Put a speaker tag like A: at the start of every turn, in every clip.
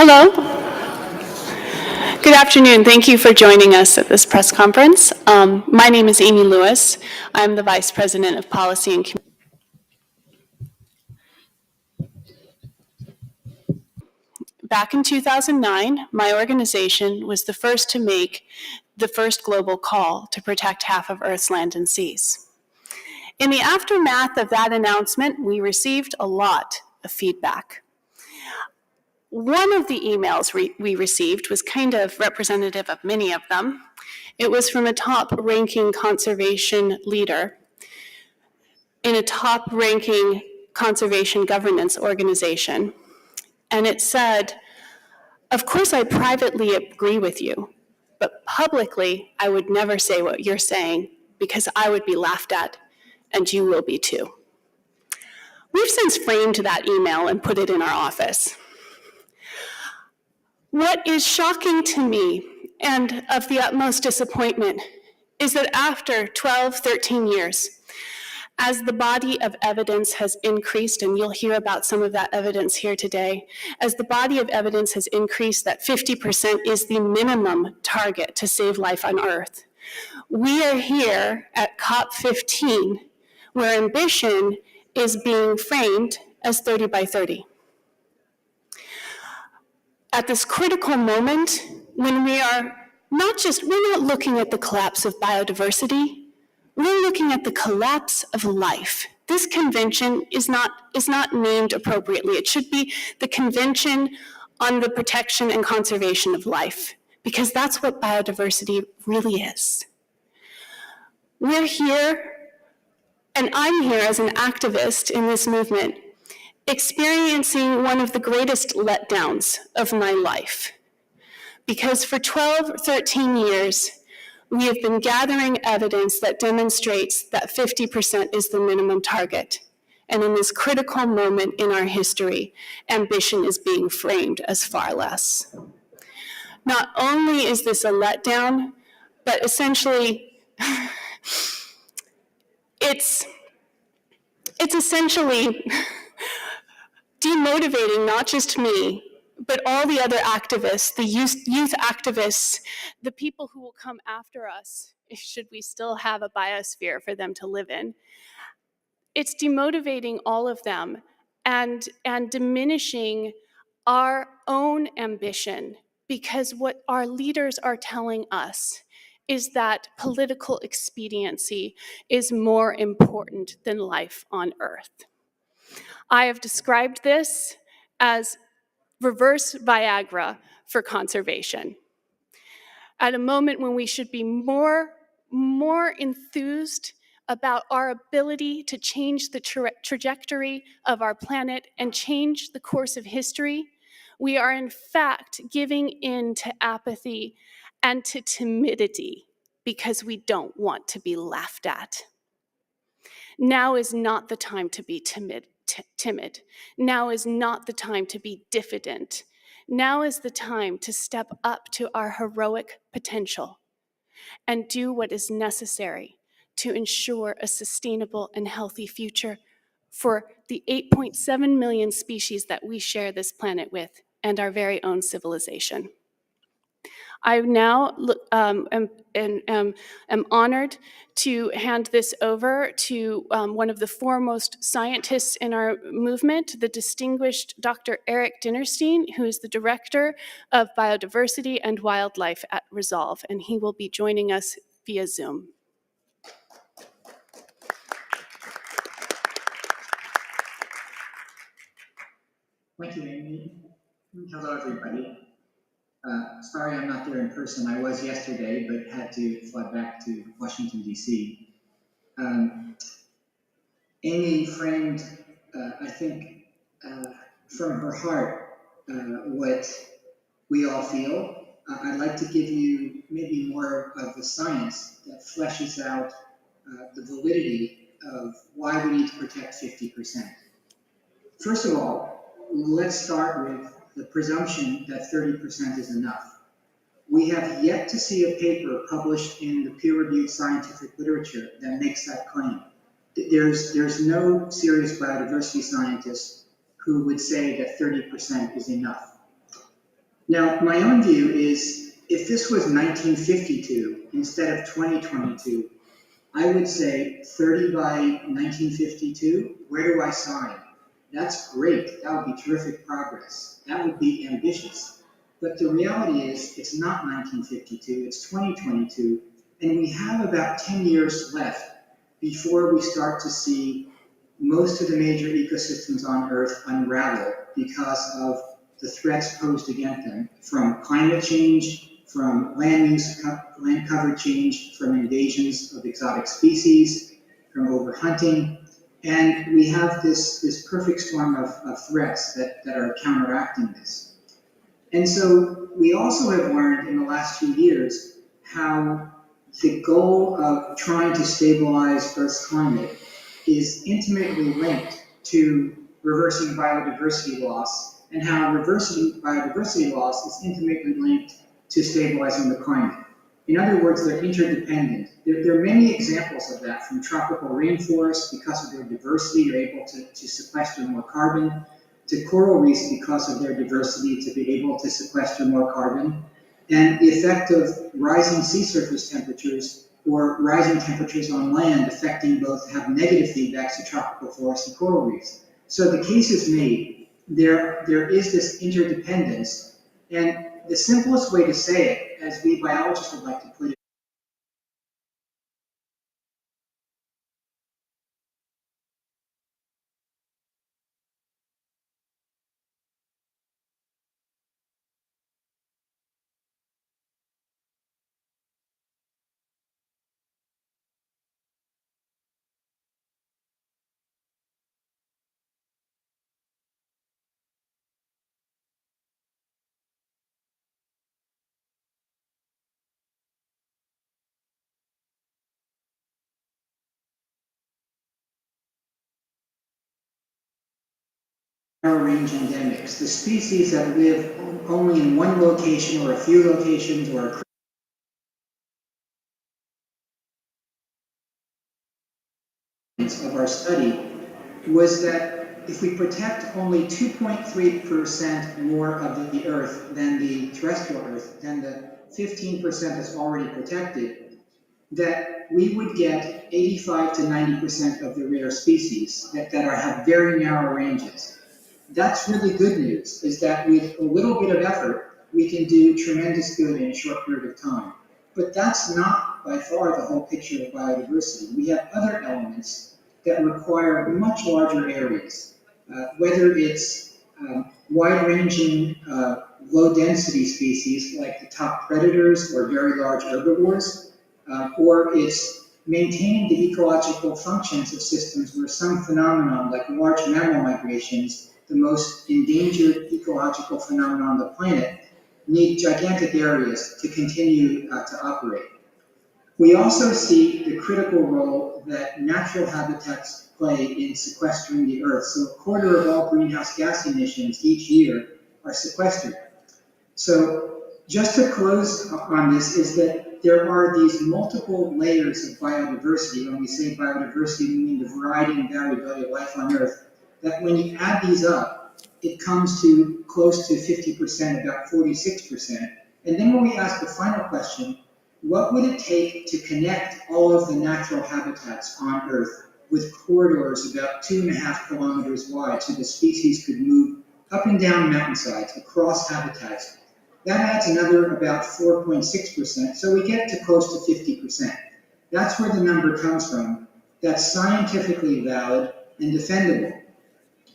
A: Hello. Good afternoon. Thank you for joining us at this press conference. My name is Amy Lewis. I'm the Vice President of Policy and Community. Back in 2009, my organization was the first to make the first global call to protect half of Earth's land and seas. In the aftermath of that announcement, we received a lot of feedback. One of the emails we received was kind of representative of many of them. It was from a top-ranking conservation leader in a top-ranking conservation governance organization. And it said, "Of course I privately agree with you, but publicly I would never say what you're saying because I would be laughed at, and you will be too." We've since framed that email and put it in our office. What is shocking to me and of the utmost disappointment is that after 12, 13 years, as the body of evidence has increased, and you'll hear about some of that evidence here today, as the body of evidence has increased that 50% is the minimum target to save life on Earth, we are here at COP15, where ambition is being framed as 30 by 30. At this critical moment, when we're not looking at the collapse of biodiversity, we're looking at the collapse of life. This convention is not named appropriately. It should be the Convention on the Protection and Conservation of Life, because that's what biodiversity really is. We're here, and I'm here as an activist in this movement, experiencing one of the greatest letdowns of my life. Because for 12, 13 years, we have been gathering evidence that demonstrates that 50% is the minimum target. And in this critical moment in our history, ambition is being framed as far less. Not only is this a letdown, but essentially, it's essentially demotivating not just me, but all the other activists, the youth activists, the people who will come after us, should we still have a biosphere for them to live in. It's demotivating all of them and diminishing our own ambition, because what our leaders are telling us is that political expediency is more important than life on Earth. I have described this as reverse Viagra for conservation. At a moment when we should be more enthused about our ability to change the trajectory of our planet and change the course of history, we are in fact giving in to apathy and to timidity because we don't want to be laughed at. Now is not the time to be timid. Now is not the time to be diffident. Now is the time to step up to our heroic potential and do what is necessary to ensure a sustainable and healthy future for the 8.7 million species that we share this planet with and our very own civilization. I now am honored to hand this over to one of the foremost scientists in our movement, the distinguished Dr. Eric Dinerstein, who is the Director of Biodiversity and Wildlife at Resolve, and he will be joining us via Zoom.
B: Thank you, Amy. Hello, everybody. Sorry I'm not there in person. I was yesterday, but had to fly back to Washington, D.C. Amy framed, I think, from her heart, what we all feel. I'd like to give you maybe more of the science that fleshes out the validity of why we need to protect 50%. First of all, let's start with the presumption that 30% is enough. We have yet to see a paper published in the peer-reviewed scientific literature that makes that claim. There's no serious biodiversity scientist who would say that 30% is enough. Now, my own view is if this was 1952 instead of 2022, I would say 30 by 1952, where do I sign? That's great. That would be terrific progress. That would be ambitious. But the reality is, it's not 1952, it's 2022, and we have about 10 years left before we start to see most of the major ecosystems on Earth unravel because of the threats posed against them from climate change, from land cover change, from invasions of exotic species, from overhunting. And we have this perfect storm of threats that are counteracting this. And so we also have learned in the last few years how the goal of trying to stabilize Earth's climate is intimately linked to reversing biodiversity loss, and how reversing biodiversity loss is intimately linked to stabilizing the climate. In other words, they're interdependent. There are many examples of that, from tropical rainforests, because of their diversity, you're able to sequester more carbon, to coral reefs because of their diversity to be able to sequester more carbon, and the effect of rising sea surface temperatures or rising temperatures on land affecting both have negative feedbacks to tropical forests and coral reefs. So the case is made, there is this interdependence, and the simplest way to say it, as we biologists would like to put it, narrow range endemics, the species that live only in one location or a few locations or of our study was that if we protect only 2.3% more of the Earth than the terrestrial Earth, than the 15% that's already protected, that we would get 85 to 90% of the rare species that have very narrow ranges. That's really good news, is that with a little bit of effort, we can do tremendous good in a short period of time. But that's not by far the whole picture of biodiversity. We have other elements that require much larger areas, whether it's wide-ranging, low-density species like the top predators or very large herbivores, or it's maintaining the ecological functions of systems where some phenomenon like large mammal migrations, the most endangered ecological phenomenon on the planet, need gigantic areas to continue to operate. We also see the critical role that natural habitats play in sequestering the Earth. So a quarter of all greenhouse gas emissions each year are sequestered. So just to close on this is that there are these multiple layers of biodiversity. When we say biodiversity, we mean the variety and variability of life on Earth, that when you add these up, it comes to close to 50%, about 46%. And then when we ask the final question, what would it take to connect all of the natural habitats on Earth with corridors about 2.5 kilometers wide so the species could move up and down mountainsides across habitats? That adds another about 4.6%, so we get to close to 50%. That's where the number comes from. That's scientifically valid and defendable.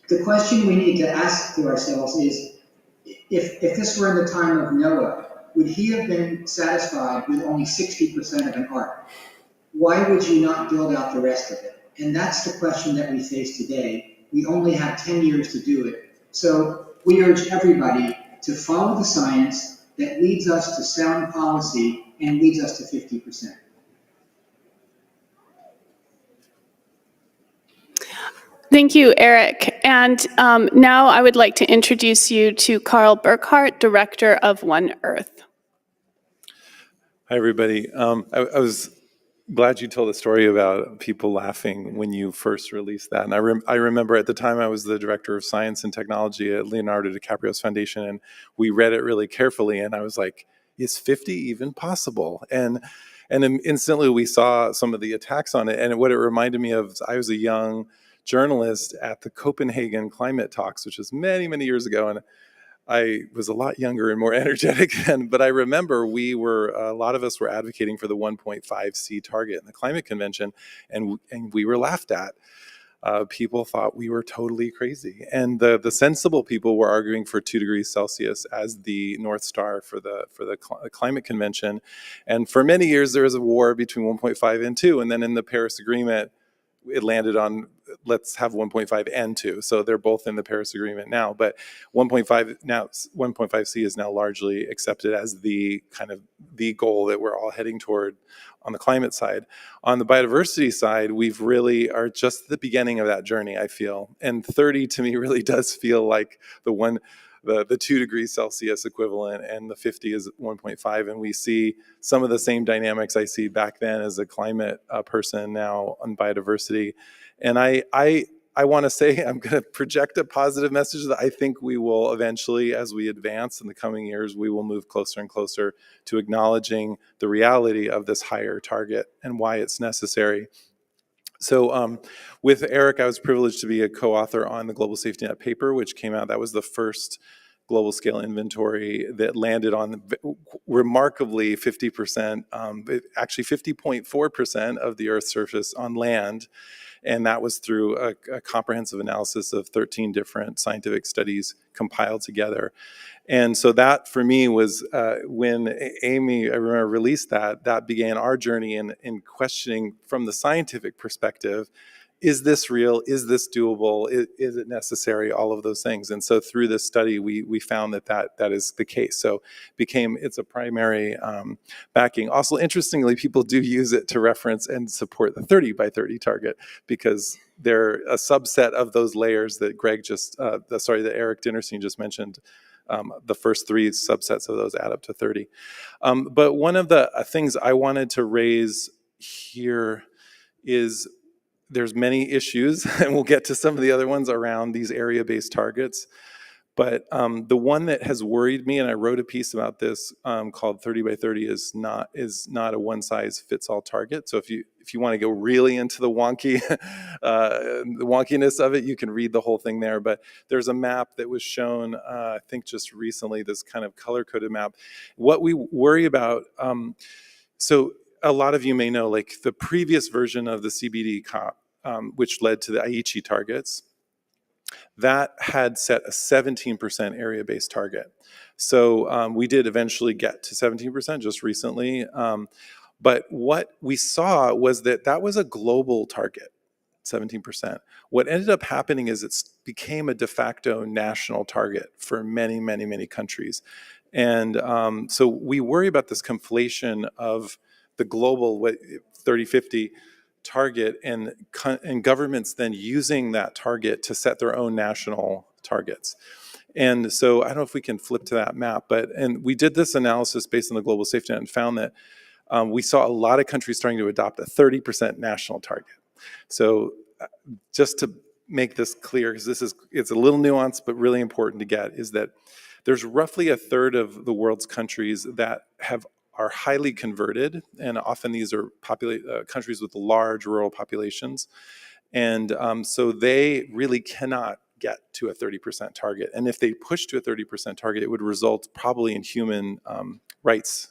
B: The question we need to ask to ourselves is, if this were in the time of Noah, would he have been satisfied with only 60% of an ark? Why would you not build out the rest of it? And that's the question that we face today. We only have 10 years to do it. So we urge everybody to follow the science that leads us to sound policy and leads us to 50%.
A: Thank you, Eric. And now I would like to introduce you to Carl Burkhart, Director of One Earth.
C: Hi, everybody. I was glad you told the story about people laughing when you first released that. And I remember at the time I was the director of science and technology at Leonardo DiCaprio's foundation, and we read it really carefully. And I was like, is 50 even possible? And instantly we saw some of the attacks on it. And what it reminded me of, I was a young journalist at the Copenhagen climate talks, which was many, many years ago. And I was a lot younger and more energetic then, but I remember a lot of us were advocating for the 1.5C target in the climate convention, and we were laughed at. People thought we were totally crazy, and the sensible people were arguing for 2 degrees Celsius as the North Star for the climate convention. And for many years there was a war between 1.5 and 2, and then in the Paris Agreement it landed on let's have 1.5 and 2. So they're both in the Paris Agreement now. But 1.5C is now largely accepted as the kind of the goal that we're all heading toward on the climate side. On the biodiversity side, we've really are just at the beginning of that journey, I feel. And 30 to me really does feel like the 2 degrees Celsius equivalent, and the 50 is 1.5. And we see some of the same dynamics I see back then as a climate person now on biodiversity. And I want to say, I'm going to project a positive message that I think we will eventually, as we advance in the coming years, we will move closer and closer to acknowledging the reality of this higher target and why it's necessary. So with Eric, I was privileged to be a co-author on the Global Safety Net paper, which came out. That was the first global scale inventory that landed on remarkably 50%, actually 50.4% of the Earth's surface on land. And that was through a comprehensive analysis of 13 different scientific studies compiled together. And so that for me was when Amy, I remember, released that began our journey in questioning from the scientific perspective, is this real? Is this doable? Is it necessary? All of those things. And so through this study, we found that is the case. So it's a primary backing. Also, interestingly, people do use it to reference and support the 30 by 30 target, because they're a subset of those layers that that Eric Dinnerstein just mentioned. The first 3 subsets of those add up to 30. But one of the things I wanted to raise here is there's many issues, and we'll get to some of the other ones around these area-based targets. But the one that has worried me, and I wrote a piece about this called 30 by 30 is not a one-size-fits-all target. So if you want to go really into the wonkiness of it, you can read the whole thing there. But there's a map that was shown, I think just recently, this kind of color-coded map. What we worry about, so a lot of you may know, like the previous version of the CBD COP, which led to the Aichi targets, that had set a 17% area-based target. So we did eventually get to 17% just recently. But what we saw was that was a global target, 17%. What ended up happening is it became a de facto national target for many, many, many countries. And so we worry about this conflation of the global 30-50 target and governments then using that target to set their own national targets. And so I don't know if we can flip to that map, and we did this analysis based on the Global Safety Net and found that we saw a lot of countries starting to adopt a 30% national target. So just to make this clear, because it's a little nuanced but really important to get, is that there's roughly a third of the world's countries that are highly converted, and often these are countries with large rural populations. And so they really cannot get to a 30% target. And if they push to a 30% target, it would result probably in human rights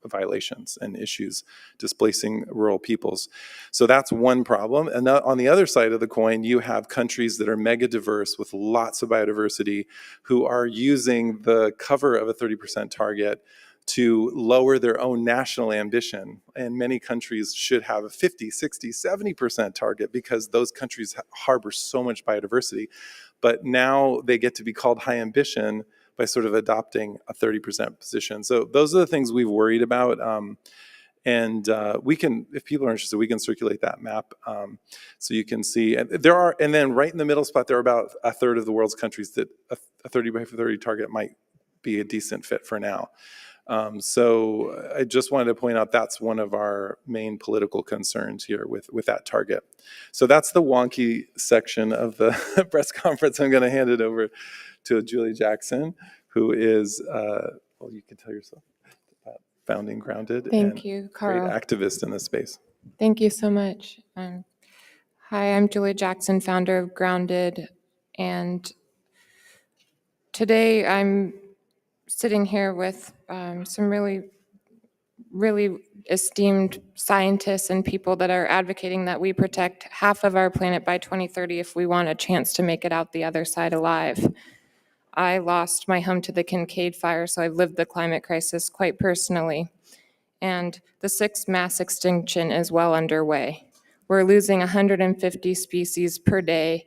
C: violations and issues displacing rural peoples. So that's one problem. And on the other side of the coin, you have countries that are mega diverse with lots of biodiversity who are using the cover of a 30% target to lower their own national ambition. And many countries should have a 50, 60, 70% target because those countries harbor so much biodiversity. But now they get to be called high ambition by sort of adopting a 30% position. So those are the things we've worried about. And we can, if people are interested, we can circulate that map so you can see. And then right in the middle spot, there are about a third of the world's countries that a 30 by 30 target might be a decent fit for now. So I just wanted to point out that's one of our main political concerns here with that target. So that's the wonky section of the press conference. I'm going to hand it over to Julie Jackson, who is, well, you can tell yourself, founding Grounded
D: Thank
C: and
D: you,
C: great
D: Carl.
C: activist in this space.
D: Thank you so much. Hi, I'm Julie Jackson, founder of Grounded, and today I'm sitting here with some really esteemed scientists and people that are advocating that we protect half of our planet by 2030 if we want a chance to make it out the other side alive. I lost my home to the Kincaid fire, so I've lived the climate crisis quite personally. And the sixth mass extinction is well underway. We're losing 150 species per day.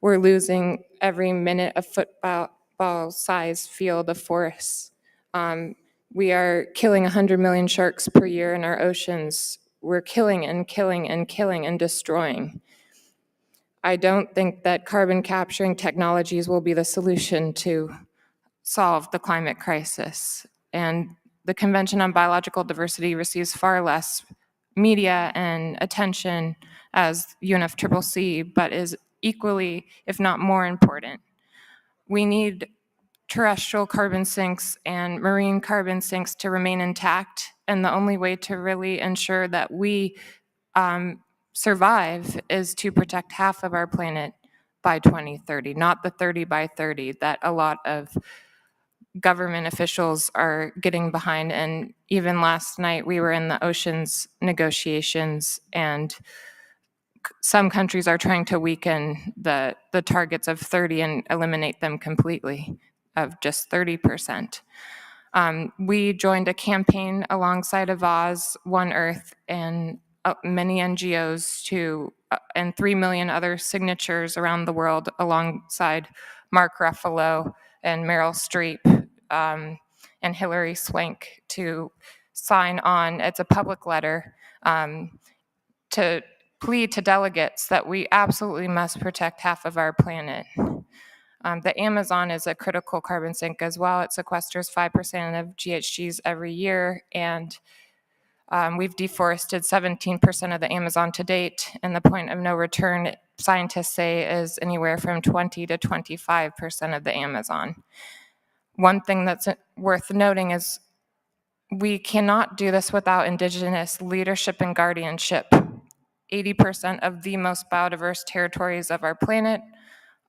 D: We're losing every minute a football-sized field of forests. We are killing 100 million sharks per year in our oceans. We're killing and killing and killing and destroying. I don't think that carbon capturing technologies will be the solution to solve the climate crisis. And the Convention on Biological Diversity receives far less media and attention as UNFCCC, but is equally, if not more important. We need terrestrial carbon sinks and marine carbon sinks to remain intact, and the only way to really ensure that we survive is to protect half of our planet by 2030, not the 30 by 30 that a lot of government officials are getting behind. And even last night, we were in the oceans negotiations, and some countries are trying to weaken the targets of 30 and eliminate them completely, of just 30%. We joined a campaign alongside AVAAZ, One Earth, and many NGOs and 3 million other signatures around the world alongside Mark Ruffalo and Meryl Streep and Hilary Swank to sign on. It's a public letter to plead to delegates that we absolutely must protect half of our planet. The Amazon is a critical carbon sink as well. It sequesters 5% of GHGs every year, and we've deforested 17% of the Amazon to date, and the point of no return, scientists say, is anywhere from 20 to 25% of the Amazon. One thing that's worth noting is we cannot do this without Indigenous leadership and guardianship. 80% of the most biodiverse territories of our planet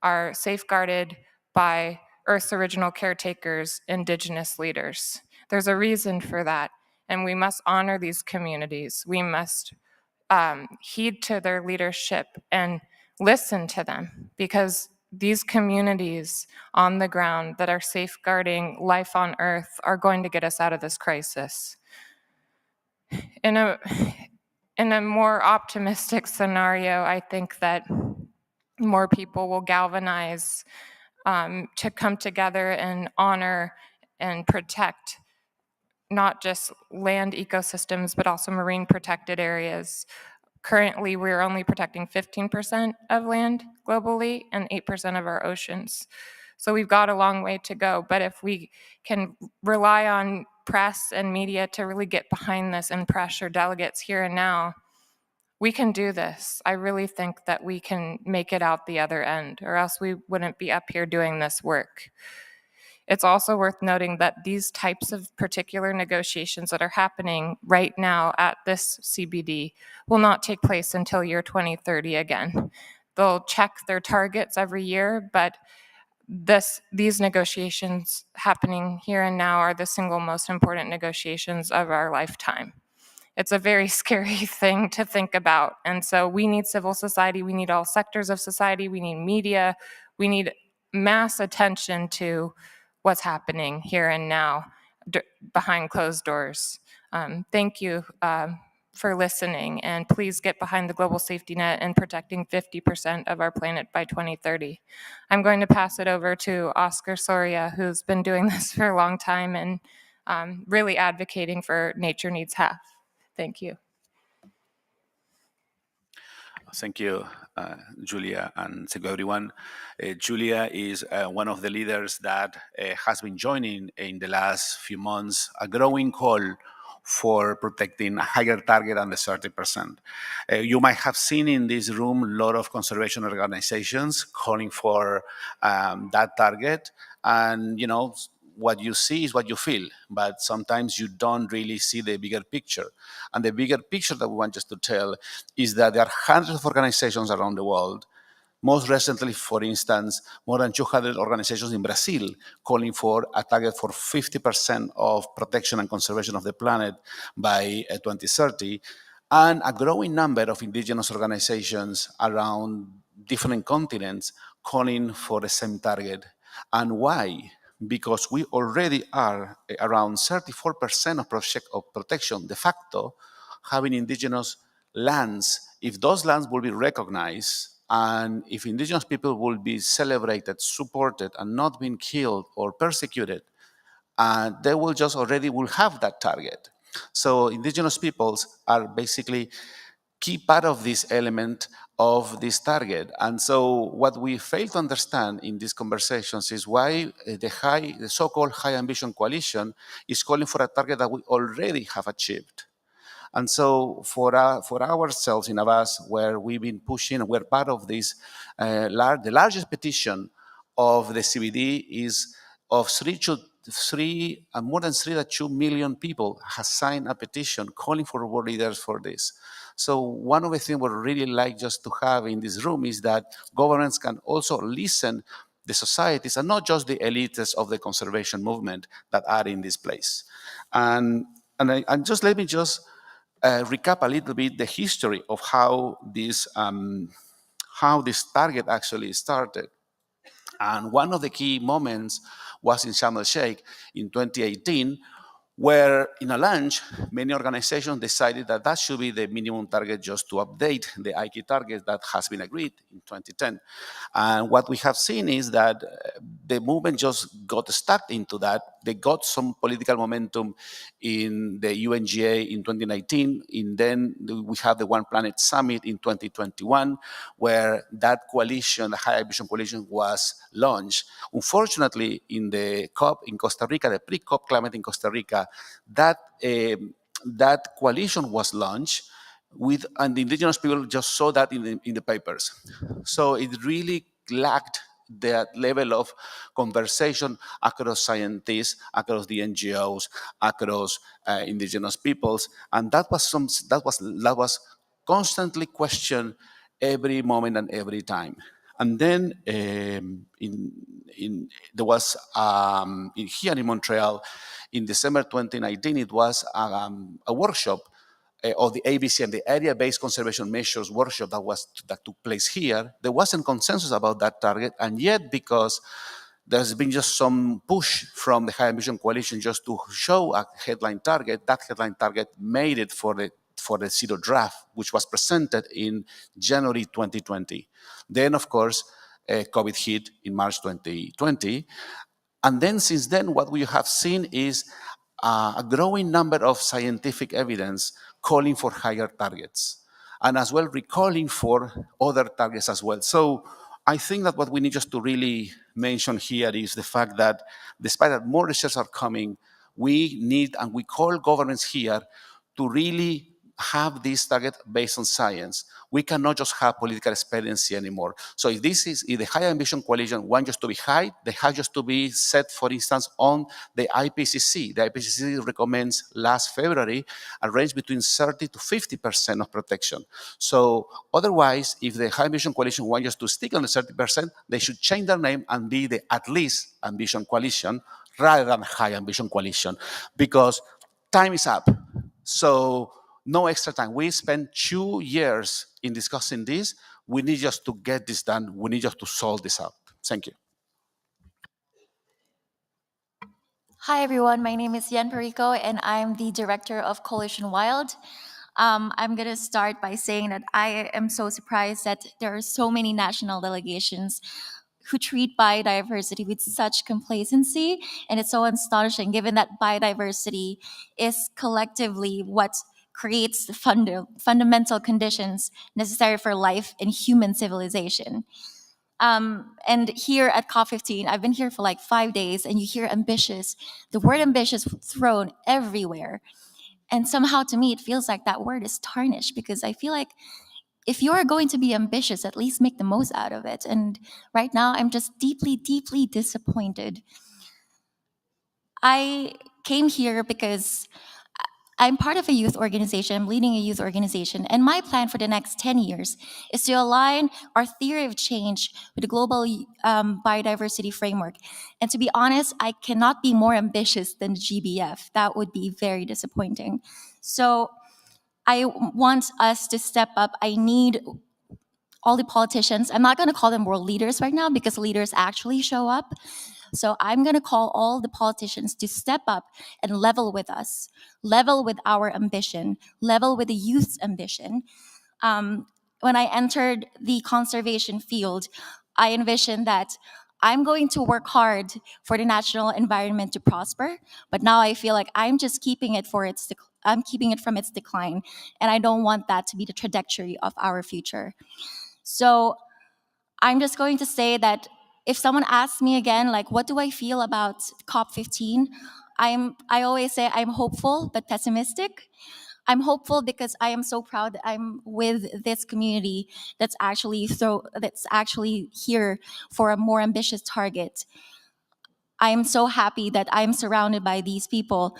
D: are safeguarded by Earth's original caretakers, Indigenous leaders. There's a reason for that, and we must honor these communities. We must heed to their leadership and listen to them, because these communities on the ground that are safeguarding life on Earth are going to get us out of this crisis. In a more optimistic scenario, I think that more people will galvanize to come together and honor and protect not just land ecosystems, but also marine protected areas. Currently, we're only protecting 15% of land globally and 8% of our oceans. So we've got a long way to go. But if we can rely on press and media to really get behind this and pressure delegates here and now, we can do this. I really think that we can make it out the other end, or else we wouldn't be up here doing this work. It's also worth noting that these types of particular negotiations that are happening right now at this CBD will not take place until year 2030 again. They'll check their targets every year, but these negotiations happening here and now are the single most important negotiations of our lifetime. It's a very scary thing to think about. And so we need civil society, we need all sectors of society, we need media, we need mass attention to what's happening here and now behind closed doors. Thank you for listening, and please get behind the global safety net and protecting 50% of our planet by 2030. I'm going to pass it over to Oscar Soria, who's been doing this for a long time and really advocating for nature needs half. Thank you.
E: Thank you, Julia, and thank you, everyone. Julia is one of the leaders that has been joining in the last few months a growing call for protecting a higher target than the 30%. You might have seen in this room a lot of conservation organizations calling for that target, and what you see is what you feel, but sometimes you don't really see the bigger picture. And the bigger picture that we want just to tell is that there are hundreds of organizations around the world. Most recently, for instance, more than 200 organizations in Brazil calling for a target for 50% of protection and conservation of the planet by 2030, and a growing number of indigenous organizations around different continents calling for the same target. And why? Because we already are around 34% of protection de facto having indigenous lands. If those lands will be recognized and if indigenous people will be celebrated, supported, and not being killed or persecuted, they will just already will have that target. So indigenous peoples are basically key part of this element of this target. And so what we fail to understand in these conversations is why the so-called high ambition coalition is calling for a target that we already have achieved. And so for ourselves in AVAAZ, where we've been pushing, we're part of this, the largest petition of the CBD is of more than 3.2 million people has signed a petition calling for world leaders for this. So one of the things we really like just to have in this room is that governments can also listen the societies and not just the elites of the conservation movement that are in this place. And just let me just recap a little bit the history of how this target actually started. And one of the key moments was in Sharm el-Sheikh in 2018, where in a lunch, many organizations decided that that should be the minimum target just to update the IKE target that has been agreed in 2010. And what we have seen is that the movement just got stuck into that. They got some political momentum in the UNGA in 2019, and then we have the One Planet Summit in 2021, where that coalition, the High Ambition Coalition, was launched. Unfortunately, in the COP in Costa Rica, the pre-COP climate in Costa Rica, that coalition was launched and the indigenous people just saw that in the papers. So it really lacked that level of conversation across scientists, across the NGOs, across indigenous peoples, and that was constantly questioned every moment and every time. And then there was here in Montreal in December 2019, it was a workshop of the AVC and the area-based conservation measures workshop that took place here. There wasn't consensus about that target, and yet because there's been just some push from the High Ambition Coalition just to show a headline target, that headline target made it for the zero draft, which was presented in January 2020. Then, of course, COVID hit in March 2020. And then since then, what we have seen is a growing number of scientific evidence calling for higher targets, and as well recalling for other targets as well. So I think that what we need just to really mention here is the fact that despite that more research are coming, we need and we call governments here to really have this target based on science. We cannot just have political expediency anymore. So if the High Ambition Coalition wants just to be high, they have just to be set, for instance, on the IPCC. The IPCC recommends last February a range between 30 to 50% of protection. So otherwise, if the High Ambition Coalition wants just to stick on the 30%, they should change their name and be the At Least Ambition Coalition rather than High Ambition Coalition, because time is up. So no extra time. We spent 2 years in discussing this. We need just to get this done. We need just to solve this out. Thank you.
F: Hi, everyone. My name is Yen Perico, and I'm the director of Coalition Wild. I'm going to start by saying that I am so surprised that there are so many national delegations who treat biodiversity with such complacency. And it's so astonishing given that biodiversity is collectively what creates the fundamental conditions necessary for life and human civilization. And here at COP15, I've been here for like 5 days, and you hear ambitious, the word ambitious thrown everywhere. And somehow to me, it feels like that word is tarnished, because I feel like if you're going to be ambitious, at least make the most out of it. And right now, I'm just deeply, deeply disappointed. I came here because I'm part of a youth organization. I'm leading a youth organization. And my plan for the next 10 years is to align our theory of change with the global biodiversity framework. And to be honest, I cannot be more ambitious than the GBF. That would be very disappointing. So I want us to step up. I need all the politicians. I'm not going to call them world leaders right now, because leaders actually show up. So I'm going to call all the politicians to step up and level with us, level with our ambition, level with the youth's ambition. When I entered the conservation field, I envisioned that I'm going to work hard for the natural environment to prosper, but now I feel like I'm just keeping it I'm keeping it from its decline, and I don't want that to be the trajectory of our future. So I'm just going to say that if someone asks me again, like, what do I feel about COP15? I always say I'm hopeful but pessimistic. I'm hopeful because I am so proud that I'm with this community that's actually here for a more ambitious target. I am so happy that I'm surrounded by these people.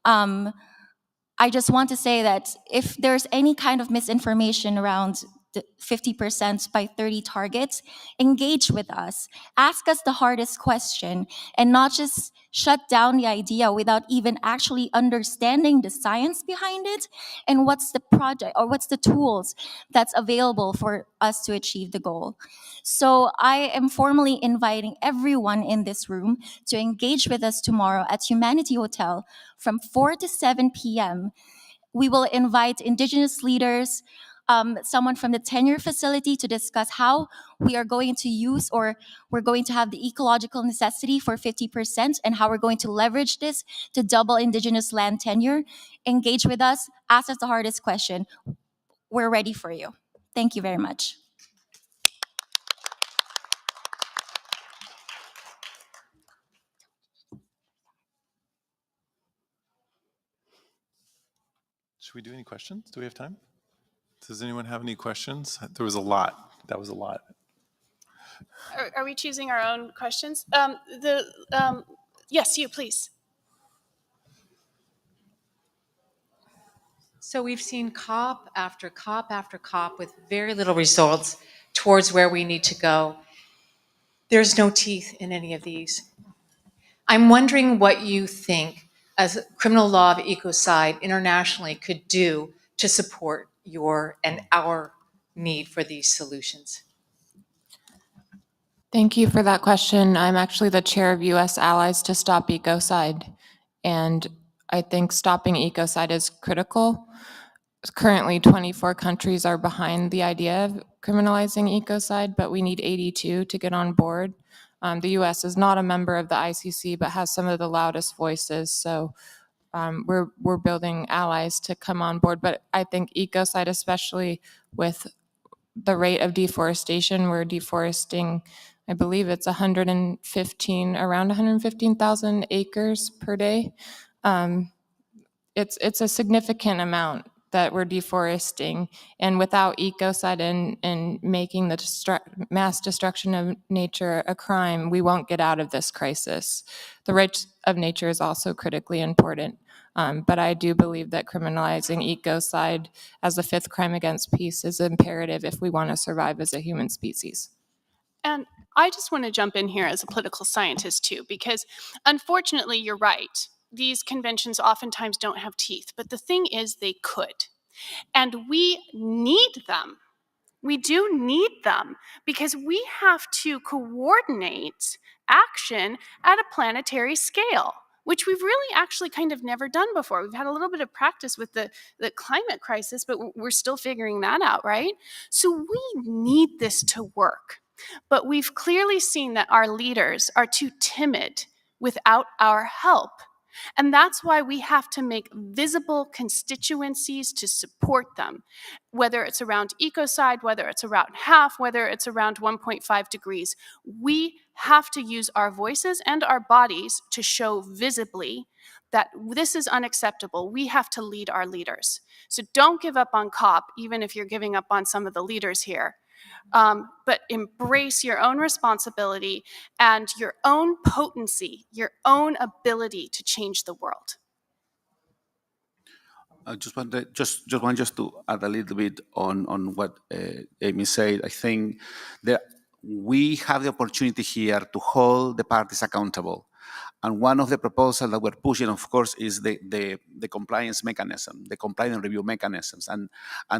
F: I just want to say that if there's any kind of misinformation around the 50% by 30 targets, engage with us. Ask us the hardest question, and not just shut down the idea without even actually understanding the science behind it and what's the project or what's the tools that's available for us to achieve the goal. So I am formally inviting everyone in this room to engage with us tomorrow at Humanity Hotel from 4 to 7 p.m. We will invite Indigenous leaders, someone from the tenure facility, to discuss how we are going to use, or we're going to have the ecological necessity for 50%, and how we're going to leverage this to double Indigenous land tenure. Engage with us, ask us the hardest question. We're ready for you. Thank you very much.
C: Should we do any questions? Do we have time? Does anyone have any questions? There was a lot. That was a lot.
A: Are we choosing our own questions? Yes, you, please.
G: So we've seen COP after COP after COP with very little results towards where we need to go. There's no teeth in any of these. I'm wondering what you think as criminal law of ecocide internationally could do to support your and our need for these solutions.
D: Thank you for that question. I'm actually the chair of U.S. Allies to Stop Ecocide, and I think stopping ecocide is critical. Currently, 24 countries are behind the idea of criminalizing ecocide, but we need 82 to get on board. The U.S. is not a member of the ICC, but has some of the loudest voices, so we're building allies to come on board. But I think ecocide, especially with the rate of deforestation, we're deforesting, I believe it's around 115,000 acres per day. It's a significant amount that we're deforesting, and without ecocide and making the mass destruction of nature a crime, we won't get out of this crisis. The rights of nature is also critically important, but I do believe that criminalizing ecocide as the fifth crime against peace is imperative if we want to survive as a human species.
A: And I just want to jump in here as a political scientist too, because unfortunately, you're right. These conventions oftentimes don't have teeth, but the thing is they could. And we need them. We do need them because we have to coordinate action at a planetary scale, which we've really actually kind of never done before. We've had a little bit of practice with the climate crisis, but we're still figuring that out, right? So we need this to work. But we've clearly seen that our leaders are too timid without our help. And that's why we have to make visible constituencies to support them, whether it's around ecocide, whether it's around half, whether it's around 1.5 degrees. We have to use our voices and our bodies to show visibly that this is unacceptable. We have to lead our leaders. So don't give up on COP, even if you're giving up on some of the leaders here. But embrace your own responsibility and your own potency, your own ability to change the world.
E: I just want to add a little bit on what Amy said. I think that we have the opportunity here to hold the parties accountable. And one of the proposals that we're pushing, of course, is the compliance mechanism, the compliance review mechanisms. And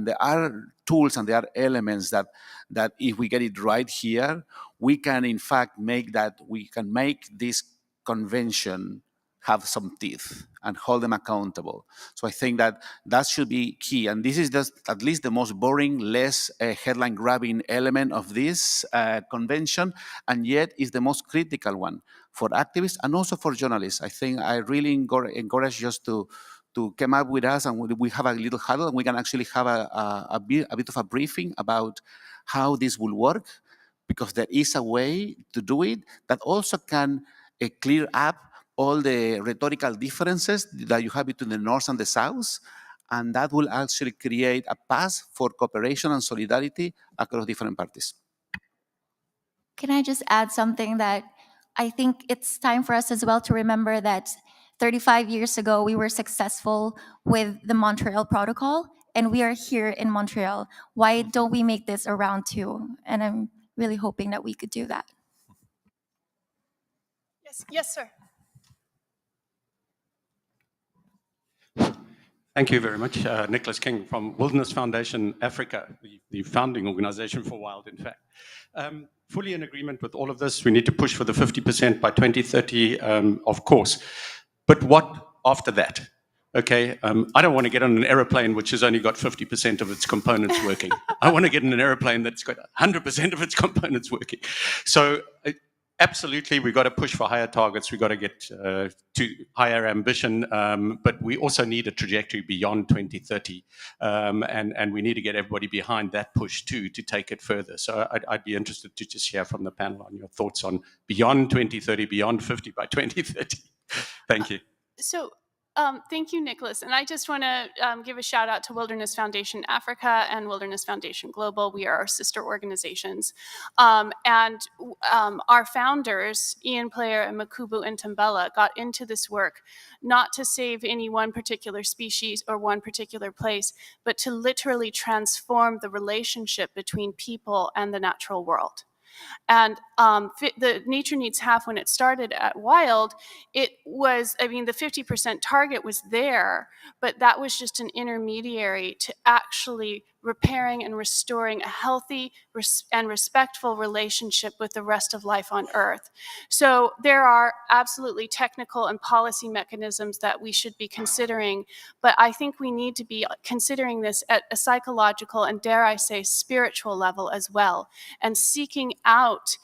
E: there are tools and there are elements that if we get it right here, we can in fact make this convention have some teeth and hold them accountable. So I think that should be key. And this is just at least the most boring, less headline-grabbing element of this convention, and yet is the most critical one for activists and also for journalists. I think I really encourage just to come up with us, and we have a little huddle, and we can actually have a bit of a briefing about how this will work, because there is a way to do it that also can clear up all the rhetorical differences that you have between the North and the South, and that will actually create a path for cooperation and solidarity across different parties.
F: Can I just add something that I think it's time for us as well to remember that 35 years ago, we were successful with the Montreal Protocol, and we are here in Montreal. Why don't we make this a round two? And I'm really hoping that we could do that.
A: Yes, sir.
H: Thank you very much. Nicholas King from Wilderness Foundation Africa, the founding organization for WILD, in fact. Fully in agreement with all of this. We need to push for the 50% by 2030, of course. But what after that? Okay, I don't want to get on an aeroplane which has only got 50% of its components working. I want to get in an aeroplane that's got 100% of its components working. So absolutely, we've got to push for higher targets. We've got to get to higher ambition, but we also need a trajectory beyond 2030. And we need to get everybody behind that push too, to take it further. So I'd be interested to just hear from the panel on your thoughts on beyond 2030, beyond 50 by 2030. Thank you.
A: So thank you, Nicholas. And I just want to give a shout out to Wilderness Foundation Africa and Wilderness Foundation Global. We are our sister organizations. And our founders, Ian Player and Makubu Ntambela, got into this work not to save any one particular species or one particular place, but to literally transform the relationship between people and the natural world. And the Nature Needs Half, when it started at WILD, it was, I mean, the 50% target was there, but that was just an intermediary to actually repairing and restoring a healthy and respectful relationship with the rest of life on Earth. So there are absolutely technical and policy mechanisms that we should be considering, but I think we need to be considering this at a psychological and, dare I say, spiritual level as well, and seeking out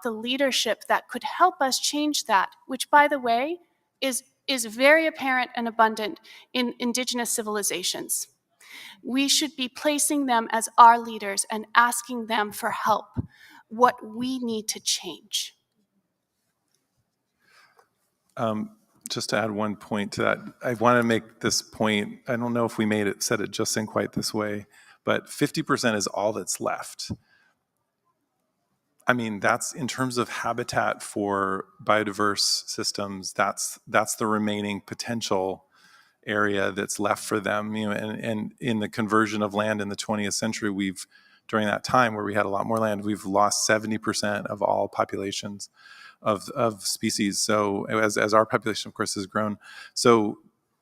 A: the leadership that could help us change that, which, by the way, is very apparent and abundant in indigenous civilizations. We should be placing them as our leaders and asking them for help, what we need to change.
C: Just to add one point to that, I want to make this point. I don't know if we said it just in quite this way, but 50% is all that's left. I mean, that's in terms of habitat for biodiverse systems, that's the remaining potential area that's left for them. You know, and in the conversion of land in the 20th century, during that time where we had a lot more land, we've lost 70% of all populations of species. So as our population, of course, has grown. So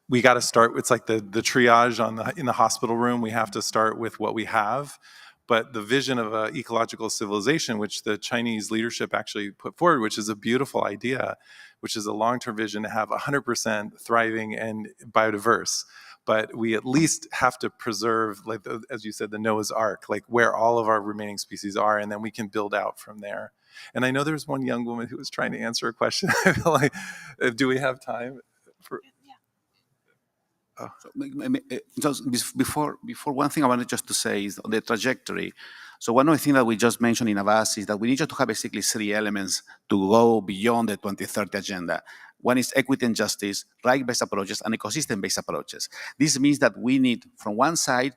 C: we got to start, it's like the triage in the hospital room. We have to start with what we have. But the vision of an ecological civilization, which the Chinese leadership actually put forward, which is a beautiful idea, which is a long-term vision to have 100% thriving and biodiverse. But we at least have to preserve, like as you said, the Noah's Ark, like where all of our remaining species are, and then we can build out from there. And I know there's one young woman who was trying to answer a question. I feel like, do we have time for?
E: Just before one thing I wanted just to say is the trajectory. So one of the things that we just mentioned in AVAAZ is that we need to have basically three elements to go beyond the 2030 agenda. One is equity and justice, right-based approaches, and ecosystem-based approaches. This means that we need, from one side,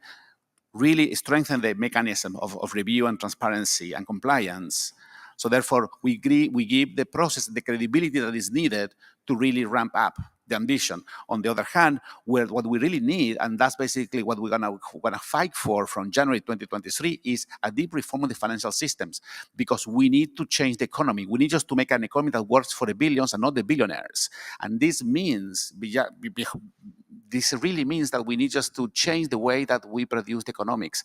E: really strengthen the mechanism of review and transparency and compliance. So therefore, we give the process the credibility that is needed to really ramp up the ambition. On the other hand, what we really need, and that's basically what we're gonna fight for from January 2023, is a deep reform of the financial systems, because we need to change the economy. We need just to make an economy that works for the billions and not the billionaires. And this means, this really means that we need just to change the way that we produce the economics.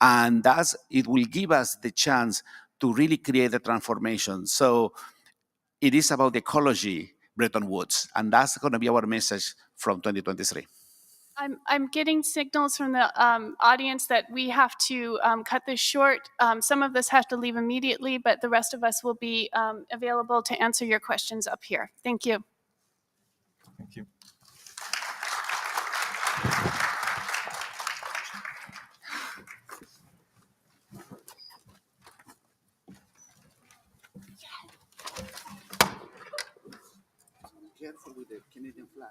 E: And thus, it will give us the chance to really create the transformation. So it is about ecology, Bretton Woods, and that's going to be our message from 2023.
A: I'm getting signals from the audience that we have to cut this short. Some of us have to leave immediately, but the rest of us will be available to answer your questions up here. Thank you.
C: Thank you.
E: Careful with the Canadian flag.